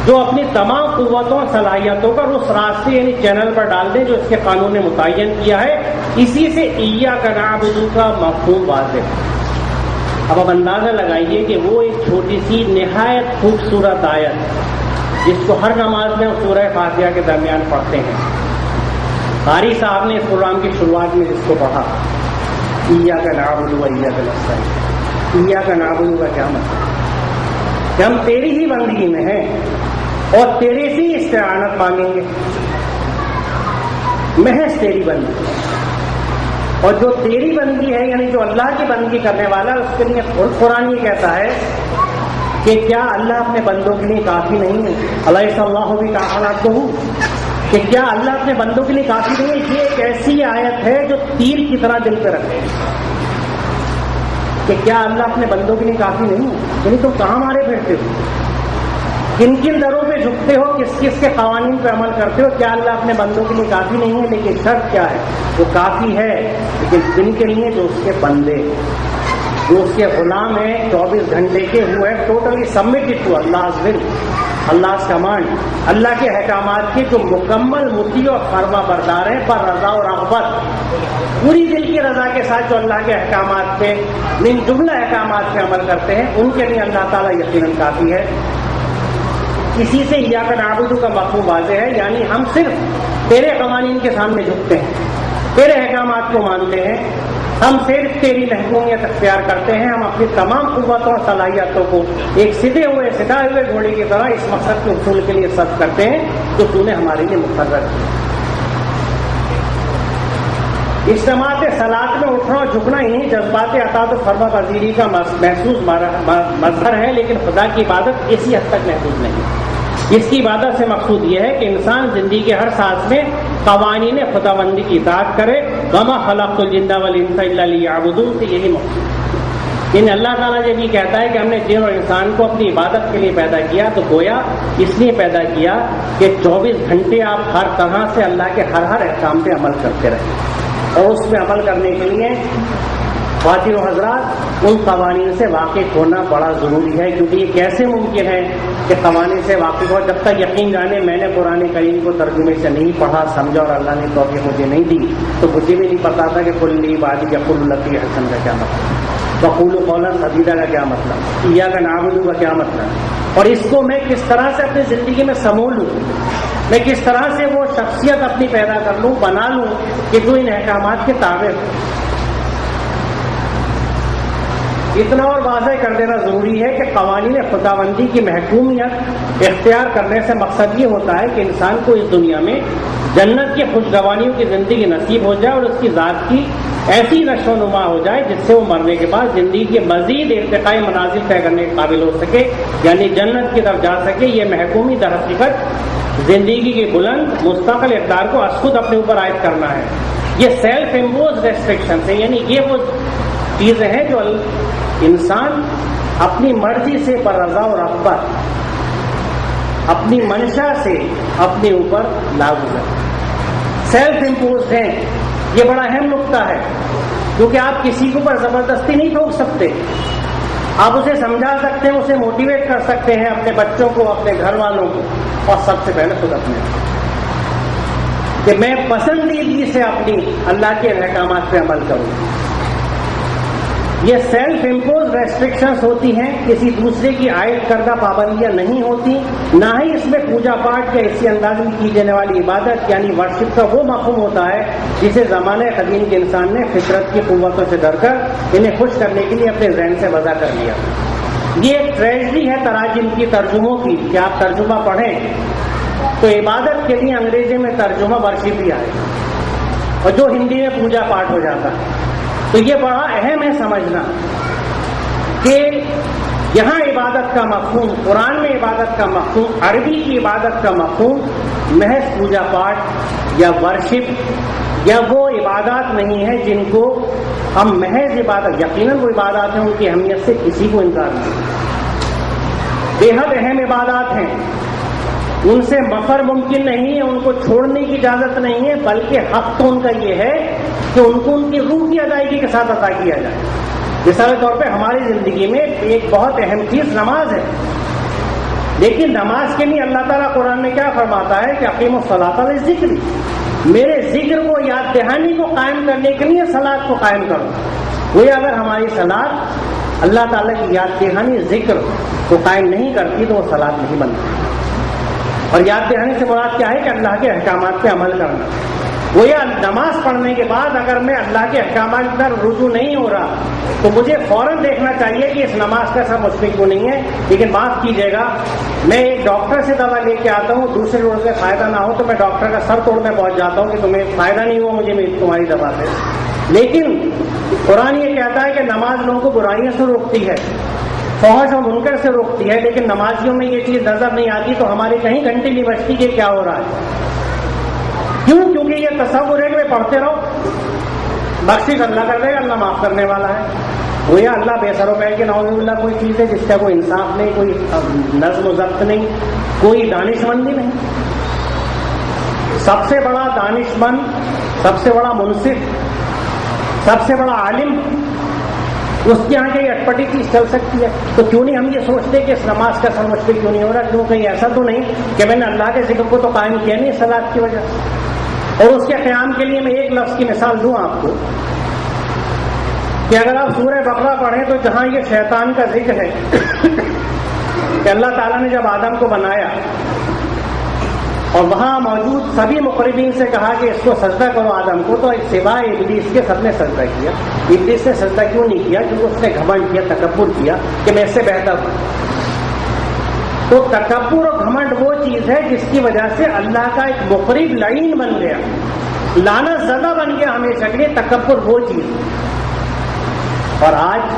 جو اپنی تمام قوتوں صلاحیتوں کا اس راستے یعنی چینل پر ڈال دیں جو اس کے قانون نے متعین کیا ہے. اسی سے ایاک نعبد کا مفہوم واضح ہے. اب آپ اندازہ لگائیے کہ وہ ایک چھوٹی سی نہایت خوبصورت آیت جس کو ہر نماز میں سورہ فاتحہ کے درمیان پڑھتے ہیں. قاری صاحب نے اس پروگرام کی شروعات میں جس کو پڑھا ایاک نعبد و ایاک نستعین. ایاک نعبد کا کیا مطلب کہ ہم تیری ہی بندگی میں ہیں اور تیرے سے استعانت مانگیں گے. محض تیری بندگی. اور جو تیری بندگی ہے یعنی جو اللہ کی بندگی کرنے والا اس کے لیے قرآن یہ کہتا ہے کہ کیا اللہ اپنے بندوں کے لیے کافی نہیں ہے؟ الیس اللہ بکافٍ کہ کیا اللہ اپنے بندوں کے لیے کافی نہیں ہے؟ یہ ایک ایسی آیت ہے جو تیر کی طرح دل پہ رکھے کہ کیا اللہ اپنے بندوں کے لیے کافی نہیں ہے؟ یعنی تم کہاں مارے پھرتے ہو؟ کن کن دروں پہ جھکتے ہو؟ کس کس کے قوانین پہ عمل کرتے ہو؟ کیا اللہ اپنے بندوں کے لیے کافی نہیں ہے؟ لیکن شرط کیا ہے؟ وہ کافی ہے لیکن کن کے لیے؟ جو اس کے بندے، جو اس کے غلام ہیں، 24 گھنٹے کے ہوئے totally submitted to Allah's will، Allah's command، اللہ کے احکامات کے جو مکمل مطیع اور فرما بردار ہیں، پر رضا اور رغبت، پوری دل کی رضا کے ساتھ جو اللہ کے احکامات پہ من جملہ احکامات پہ عمل کرتے ہیں، ان کے لیے اللہ تعالیٰ یقیناً کافی ہے. اسی سے ایاک نعبد کا مفہوم واضح ہے، یعنی ہم صرف تیرے قوانین کے سامنے جھکتے ہیں، تیرے احکامات کو مانتے ہیں، ہم صرف تیری محکومیت اختیار کرتے ہیں. ہم اپنی تمام قوتوں اور صلاحیتوں کو ایک سدھائے ہوئے گھوڑے کی طرح اس مقصد کے حصول کے لیے صرف کرتے ہیں جو تو نے ہمارے لیے مقرر کیا. اجتماعات صلاۃ میں اٹھنا اور جھکنا انہیں جذبات اطاعت و فرما پذیری کا محسوس مظہر ہے، لیکن خدا کی عبادت اسی حد تک محدود نہیں. اس کی عبادت سے مقصود یہ ہے کہ انسان زندگی کے ہر سانس میں قوانین خداوندی کی اطاعت کرے. وما خلقت الجن والانس الا لیعبدون سے یہی مقصود. یعنی اللہ تعالیٰ جب یہ کہتا ہے کہ ہم نے جن اور انسان کو اپنی عبادت کے لیے پیدا کیا تو گویا اس لیے پیدا کیا کہ 24 گھنٹے آپ ہر طرح سے اللہ کے ہر احکام پہ عمل کرتے رہیں. اور اس میں عمل کرنے کے لیے خواتین و حضرات ان قوانین سے واقف ہونا بڑا ضروری ہے، کیونکہ یہ کیسے ممکن ہے کہ قوانین سے واقف ہو جب تک یقین جانے میں نے قرآن کریم کو ترجمے سے نہیں پڑھا سمجھا اور اللہ نے توفیق مجھے نہیں دی تو مجھے بھی نہیں پتا تھا کہ کل عبادی یقول التی حسن کا کیا مطلب، وقول قولا سدیدا کا کیا مطلب، ایاک نعبد کا کیا مطلب، اور اس کو میں کس طرح سے اپنی زندگی میں سمو لوں، میں کس طرح سے وہ شخصیت اپنی پیدا کر لوں، بنا لوں کہ جو ان احکامات کے تابع ہو. اتنا اور واضح کر دینا ضروری ہے کہ قوانین خداوندی کی محکومیت اختیار کرنے سے مقصد یہ ہوتا ہے کہ انسان کو اس دنیا میں جنت کی خوشگوانیوں کی زندگی نصیب ہو جائے اور اس کی ذات کی ایسی نشو و نما ہو جائے جس سے وہ مرنے کے بعد زندگی کے مزید ارتقائی منازل طے کرنے کے قابل ہو سکے، یعنی جنت کی طرف جا سکے. یہ محکومی در حقیقت زندگی کے بلند مستقل اقدار کو از خود اپنے اوپر عائد کرنا ہے. یہ سیلف امپوز ریسٹرکشن ہے، یعنی یہ وہ چیزیں ہیں جو انسان اپنی مرضی سے پر رضا اور رغبت اپنی منشا سے اپنے اوپر لاگو ہے. سیلف امپوز ہیں. یہ بڑا اہم نقطہ ہے کیونکہ آپ کسی کے اوپر زبردستی نہیں ٹھوک سکتے. آپ اسے سمجھا سکتے ہیں، اسے موٹیویٹ کر سکتے ہیں، اپنے بچوں کو، اپنے گھر والوں کو، اور سب سے پہلے خود اپنے کہ میں پسندیدگی سے اپنی اللہ کے احکامات پہ عمل کروں. یہ سیلف امپوز ریسٹرکشنز ہوتی ہیں، کسی دوسرے کی عائد کردہ پابندیاں نہیں ہوتی، نہ ہی اس میں پوجا پاٹ یا اسی انداز میں کی جانے والی عبادت یعنی ورشپ کا وہ مفہوم ہوتا ہے جسے زمانہ قدیم کے انسان نے فطرت کی قوتوں سے ڈر کر انہیں خوش کرنے کے لیے اپنے ذہن سے وضع کر لیا. یہ ایک ٹریجڈی ہے تراجم کی ترجموں کی کہ آپ ترجمہ پڑھیں تو عبادت کے لیے انگریزی میں ترجمہ ورشپ ہی آئے اور جو ہندی میں پوجا پاٹ ہو جاتا ہے. تو یہ بڑا اہم ہے سمجھنا کہ یہاں عبادت کا مفہوم، قرآن میں عبادت کا مفہوم، عربی کی عبادت کا مفہوم محض پوجا پاٹ یا ورشپ یا وہ عبادات نہیں ہے جن کو ہم محض عبادت، یقیناً وہ عبادات ہیں، ان کی اہمیت سے کسی کو انکار نہیں، بے حد اہم عبادات ہیں، ان سے مفر ممکن نہیں ہے، ان کو چھوڑنے کی اجازت نہیں ہے، بلکہ حق تو ان کا یہ ہے کہ ان کو ان کی روح کی ادائیگی کے ساتھ ادا کیا جائے. مثال کے طور پہ ہماری زندگی میں ایک بہت اہم چیز نماز ہے. لیکن نماز کے لیے اللہ تعالیٰ قرآن میں کیا فرماتا ہے کہ اقیموا الصلاۃ لذکری، میرے ذکر کو، یاد دہانی کو قائم کرنے کے لیے صلاۃ کو قائم کرو. وہی اگر ہماری صلاۃ اللہ تعالیٰ کی یاد دہانی ذکر کو قائم نہیں کرتی تو وہ صلاۃ نہیں بنتی. اور یاد دہانی سے مراد کیا ہے کہ اللہ کے احکامات پہ عمل کرنا. وہ یا نماز پڑھنے کے بعد اگر میں اللہ کے احکامات کی طرف رجوع نہیں ہو رہا تو مجھے فوراً دیکھنا چاہیے کہ اس نماز کا اثر مجھ پہ کیوں نہیں ہے. لیکن معاف کیجیے گا، میں ایک ڈاکٹر سے دوا لے کے آتا ہوں، دوسرے لوگوں سے فائدہ نہ ہو تو میں ڈاکٹر کا سر توڑنے پہنچ جاتا ہوں کہ تمہیں فائدہ نہیں ہوا مجھے تمہاری دوا سے. لیکن قرآن یہ کہتا ہے کہ نماز لوگوں کو برائیوں سے روکتی ہے، فحش اور منکر سے روکتی ہے. لیکن نمازیوں میں یہ چیز نظر نہیں آتی تو ہماری کہیں گھنٹی نہیں بجتی کہ کیا ہو رہا ہے. کیوں؟ کیونکہ یہ تصور ہے کہ پڑھتے رہو، بخشش اللہ کر دے گا، اللہ معاف کرنے والا ہے. گویا اللہ بے سر و پیر کے نعوذ باللہ کوئی چیز ہے جس کا کوئی انصاف نہیں، کوئی نظم و ضبط نہیں، کوئی دانش مندی نہیں. سب سے بڑا دانش مند، سب سے بڑا منصف، سب سے بڑا عالم، اس کے یہاں یہ اٹپٹی چیز چل سکتی ہے. تو کیوں نہیں ہم یہ سوچتے کہ اس نماز کا اثر مجھ پہ کیوں نہیں ہو رہا؟ کیوں کہیں ایسا تو نہیں کہ میں نے اللہ کے ذکر کو تو قائم کیا نہیں صلاۃ کی وجہ سے. اور اس کے قیام کے لیے میں ایک لفظ کی مثال دوں آپ کو کہ اگر آپ سورہ بقرہ پڑھیں تو جہاں یہ شیطان کا ذکر ہے کہ اللہ تعالیٰ نے جب آدم کو بنایا اور وہاں موجود سبھی مقربین سے کہا کہ اس کو سجدہ کرو آدم کو، تو سوائے ابلیس کے سب نے سجدہ کیا. ابلیس نے سجدہ کیوں نہیں کیا؟ کیونکہ اس نے گھمنڈ کیا، تکبر کیا کہ میں اس سے بہتر ہوں. تو تکبر اور گھمنڈ وہ چیز ہے جس کی وجہ سے اللہ کا ایک مقرب لعین بن گیا، لعنت زدہ بن گیا ہمیشہ کے لیے. تکبر وہ چیز. اور آج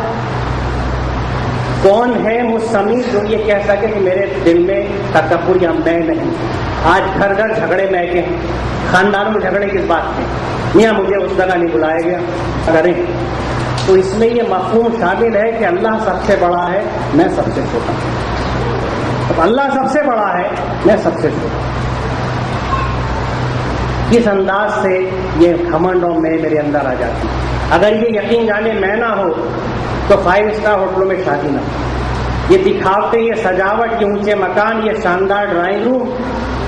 کون ہے مستمع جو یہ کہہ سکے کہ میرے دل میں تکبر یا میں نہیں؟ آج گھر گھر جھگڑے میکے ہیں، خاندانوں میں جھگڑے کس بات کے؟ میاں مجھے اس جگہ نہیں بلایا گیا. اگر تو اس میں یہ مفہوم شامل ہے کہ اللہ سب سے بڑا ہے، میں سب سے چھوٹا ہوں. اللہ سب سے بڑا ہے، میں سب سے چھوٹا. کس انداز سے یہ گھمنڈ اور میں میرے اندر آ جاتی. اگر یہ یقین جانے میں نہ ہو تو 5 اسٹار ہوٹلوں میں شادی نہ ہو. یہ دکھاوتے، یہ سجاوٹ، یہ اونچے مکان، یہ شاندار ڈرائنگ روم،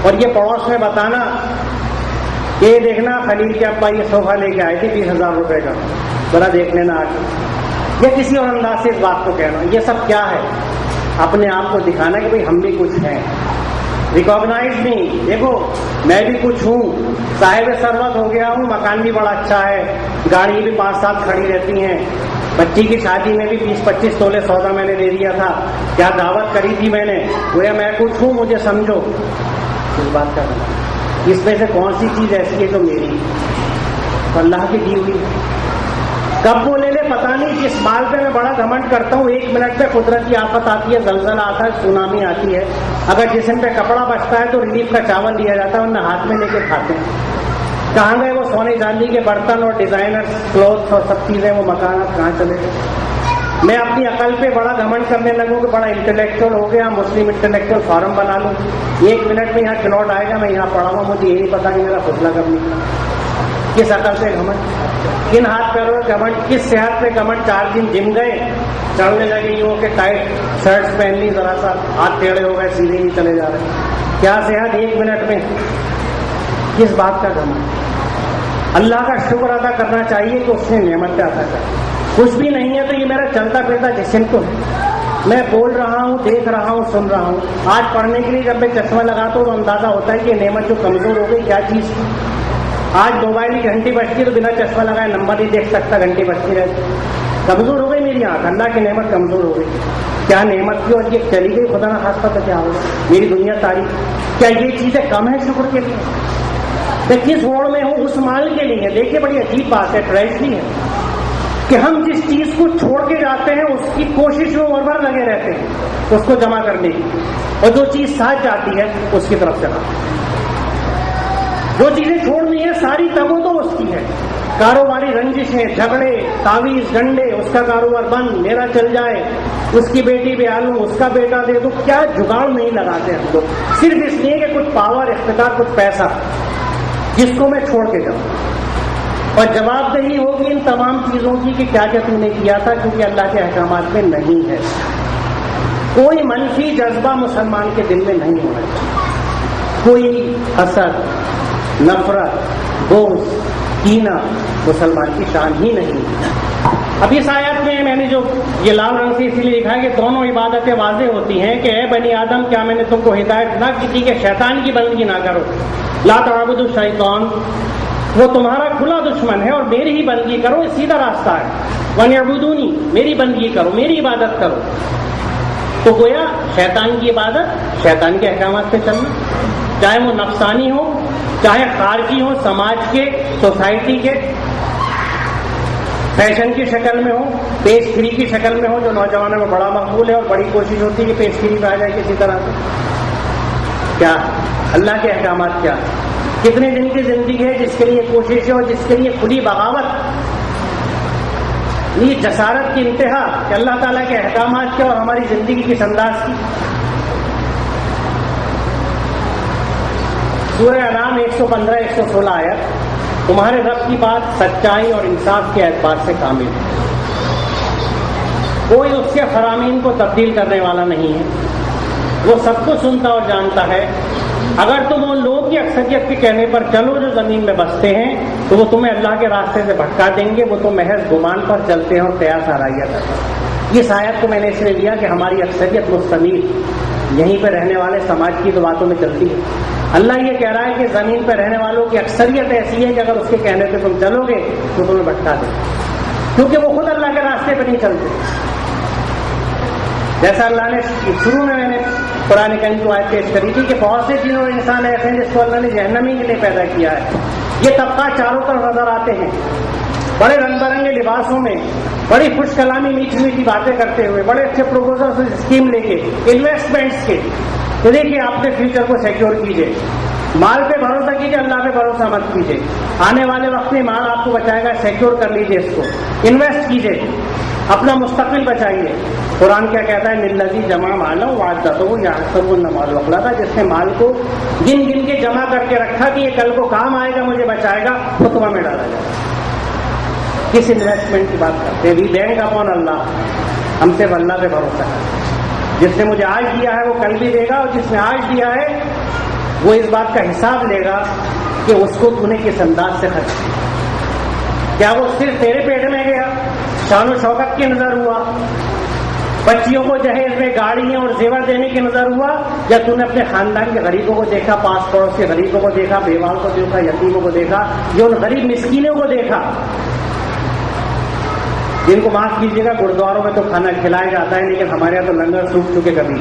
اور یہ پڑوس میں بتانا یہ دیکھنا خلیل کے ابا یہ صوفہ لے کے آئے تھے 20,000 روپے کا، ذرا دیکھ لینا آ کے، یا کسی اور انداز سے اس بات کو کہنا. یہ سب کیا ہے؟ اپنے آپ کو دکھانا کہ بھئی ہم بھی کچھ ہیں. ریکاگنائز نہیں، دیکھو میں بھی کچھ ہوں، صاحب ثروت ہو گیا ہوں، مکان بھی بڑا اچھا ہے، گاڑی بھی 5-7 کھڑی رہتی ہیں، بچی کی شادی میں بھی 20-25 تولے سودا میں نے دے دیا تھا، کیا دعوت کری تھی میں نے، گویا میں کچھ ہوں، مجھے سمجھو. اس بات کا اس میں سے کون سی چیز ایسی ہے جو میری اللہ کی دی ہوئی؟ کب وہ لے لے پتہ نہیں. جس مال پہ میں بڑا گھمنڈ کرتا ہوں 1 منٹ پہ قدرتی آفت آتی ہے، زلزلہ آتا ہے، سونامی آتی ہے، اگر جسم پہ کپڑا بچتا ہے تو ریلیف کا چاول دیا جاتا ہے، ورنہ ہاتھ میں لے کے کھاتے ہیں. کہاں گئے وہ سونے چاندی کے برتن اور ڈیزائنر کلوتھ اور سب چیزیں؟ وہ مکانات کہاں چلے گئے؟ میں اپنی عقل پہ بڑا گھمنڈ کرنے لگوں کہ بڑا انٹلیکچوئل ہو گیا، مسلم انٹلیکچوئل فارم بنا لوں، 1 منٹ میں یہاں کھلوٹ آئے گا، میں یہاں پڑا ہوں، مجھے یہ نہیں پتا کہ میرا فضلہ کب نکلا. کس عقل سے گھمنڈ؟ کن ہاتھ پیروں پہ گھمنڈ؟ کس صحت پہ گھمنڈ؟ 4 دن جم گئے، چڑھنے لگے یوں کہ ٹائٹ شرٹس پہن لی، ذرا سا ہاتھ ٹیڑھے ہو گئے، سیدھے نہیں چلے جا رہے. کیا صحت 1 منٹ میں؟ کس بات کا گھمنڈ؟ اللہ کا شکر ادا کرنا چاہیے کہ اس نے نعمت کا عطا کر. کچھ بھی نہیں ہے تو یہ میرا چلتا پھرتا جسم تو ہے، میں بول رہا ہوں، دیکھ رہا ہوں، سن رہا ہوں. آج پڑھنے کے لیے جب میں چشمہ لگاتا ہوں تو اندازہ ہوتا ہے کہ نعمت جو کمزور ہو گئی کیا چیز تھی. آج موبائل کی گھنٹی بجتی تو بنا چشمہ لگائے نمبر نہیں دیکھ سکتا، گھنٹی بجتی رہتی. کمزور ہو گئی میری آنکھ، اللہ کی نعمت کمزور ہو گئی. کیا نعمت کی اور یہ چلی گئی، خدا نہ خاص پتہ کیا ہوگا. میری دنیا تاریخ، کیا یہ چیزیں کم ہیں شکر کے لیے؟ میں کس ہوڑ میں ہوں اس مال کے لیے. دیکھیے بڑی عجیب بات ہے، ٹریجڈی ہے کہ ہم جس چیز کو چھوڑ کے جاتے ہیں اس کی کوشش میں اور بار لگے رہتے ہیں اس کو جمع کرنے کی، اور جو چیز ساتھ جاتی ہے اس کی طرف چلا. جو چیزیں چھوڑنی ہے ساری تگو تو اس کی ہے. کاروباری رنجشیں، جھگڑے، تعویذ، ڈنڈے، اس کا کاروبار بند، میرا چل جائے، اس کی بیٹی بیاہ لوں، اس کا بیٹا دے دو. کیا جگاڑ نہیں لگاتے ہم لوگ، صرف اس لیے کہ کچھ پاور، اختیار، کچھ پیسہ جس کو میں چھوڑ کے جاؤں. اور جواب دہی ہوگی ان تمام چیزوں کی کہ کیا کیا تم نے کیا تھا، کیونکہ اللہ کے احکامات میں نہیں ہے. کوئی منفی جذبہ مسلمان کے دل میں نہیں ہونا چاہیے. کوئی حسد، نفرت، بغض، کینہ مسلمان کی شان ہی نہیں. اب اس آیت میں نے جو یہ لال رنگ سے اسی لیے لکھا ہے کہ دونوں عبادتیں واضح ہوتی ہیں کہ اے بنی آدم، کیا میں نے تم کو ہدایت نہ کی تھی کہ شیطان کی بندگی نہ کرو. لا تعبدوا الشیطان، وہ تمہارا کھلا دشمن ہے، اور میری ہی بندگی کرو، یہ سیدھا راستہ ہے. وَنِعْبُدُونِی، میری بندگی کرو، میری عبادت کرو. تو گویا شیطان کی عبادت، شیطان کے احکامات پہ چلنا، چاہے وہ نفسانی ہو، چاہے خارجی ہو، سماج کے، سوسائٹی کے، فیشن کی شکل میں ہو، پیش گیری کی شکل میں ہو، جو نوجوانوں میں بڑا مقبول ہے اور بڑی کوشش ہوتی ہے کہ پیش گیری پہ آ جائے کسی طرح سے. کیا اللہ کے احکامات کیا؟ کتنے دن کی زندگی ہے جس کے لیے کوشش ہے اور جس کے لیے کھلی بغاوت، یہ جسارت کی انتہا کہ اللہ تعالیٰ کے احکامات کیا اور ہماری زندگی کس انداز کی. سورہ انعام 115-116 آیت. تمہارے رب کی بات سچائی اور انصاف کے اعتبار سے کامل ہے، کوئی اس کے فرامین کو تبدیل کرنے والا نہیں ہے، وہ سب کو سنتا اور جانتا ہے. اگر تم ان لوگوں کی اکثریت کے کہنے پر چلو جو زمین میں بستے ہیں تو وہ تمہیں اللہ کے راستے سے بھٹکا دیں گے، وہ تو محض گمان پر چلتے ہیں اور قیاس آرائیاں کرتے ہیں. اس آیت کو میں نے اس لیے لیا کہ ہماری اکثریت مستمل یہیں پہ رہنے والے سماج کی تو باتوں میں چلتی ہے. اللہ یہ کہہ رہا ہے کہ زمین پہ رہنے والوں کی اکثریت ایسی ہے کہ اگر اس کے کہنے پہ تم چلو گے تو تمہیں بھٹکا دیں گے، کیونکہ وہ خود اللہ کے راستے پہ نہیں چلتے. جیسا اللہ نے شروع میں نے قرآن کریم کو آیت پیش کری تھی کہ بہت سے جن اور انسان ایسے ہیں جس کو اللہ نے جہنمی کے لیے پیدا کیا ہے. یہ طبقہ چاروں طرف نظر آتے ہیں، بڑے رنگ برنگے لباسوں میں، بڑی خوش کلامی میٹھی میٹھی باتیں کرتے ہوئے، بڑے اچھے پروپوزل اسکیم لے کے، انویسٹمنٹس کے. تو دیکھیے آپ نے فیوچر کو سیکیور کیجیے، مال پہ بھروسہ کیجیے، اللہ پہ بھروسہ مت کیجیے. آنے والے وقت میں مال آپ کو بچائے گا، سیکیور کر لیجیے، اس کو انویسٹ کیجیے، اپنا مستقبل بچائیے. قرآن کیا کہتا ہے؟ للذی جمع مالا وعدتہ یحسب ان مال اخلدا، جس نے مال کو گن گن کے جمع کر کے رکھا کہ یہ کل کو کام آئے گا، مجھے بچائے گا، خطبہ میں ڈالا جائے گا. کس انویسٹمنٹ کی بات کرتے ہیں؟ وی بینک اپون اللہ، ہم صرف اللہ پہ بھروسہ کرتے ہیں. جس نے مجھے آج دیا ہے وہ کل بھی دے گا، اور جس نے آج دیا ہے وہ اس بات کا حساب لے گا کہ اس کو تو نے کس انداز سے خرچ کیا. کیا وہ صرف تیرے پیٹ میں گیا، شان و شوکت کی نظر ہوا، بچیوں کو جہیز میں گاڑیاں اور زیور دینے کی نظر ہوا، یا تو نے اپنے خاندان کے غریبوں کو دیکھا، پاس پڑوس کے غریبوں کو دیکھا، بیواؤں کو دیکھا، یتیموں کو دیکھا، جو ان غریب مسکینوں کو دیکھا جن کو معاف کیجیے گا گردواروں میں تو کھانا کھلایا جاتا ہے لیکن ہمارے یہاں تو لنگر سوکھ چکے کبھی.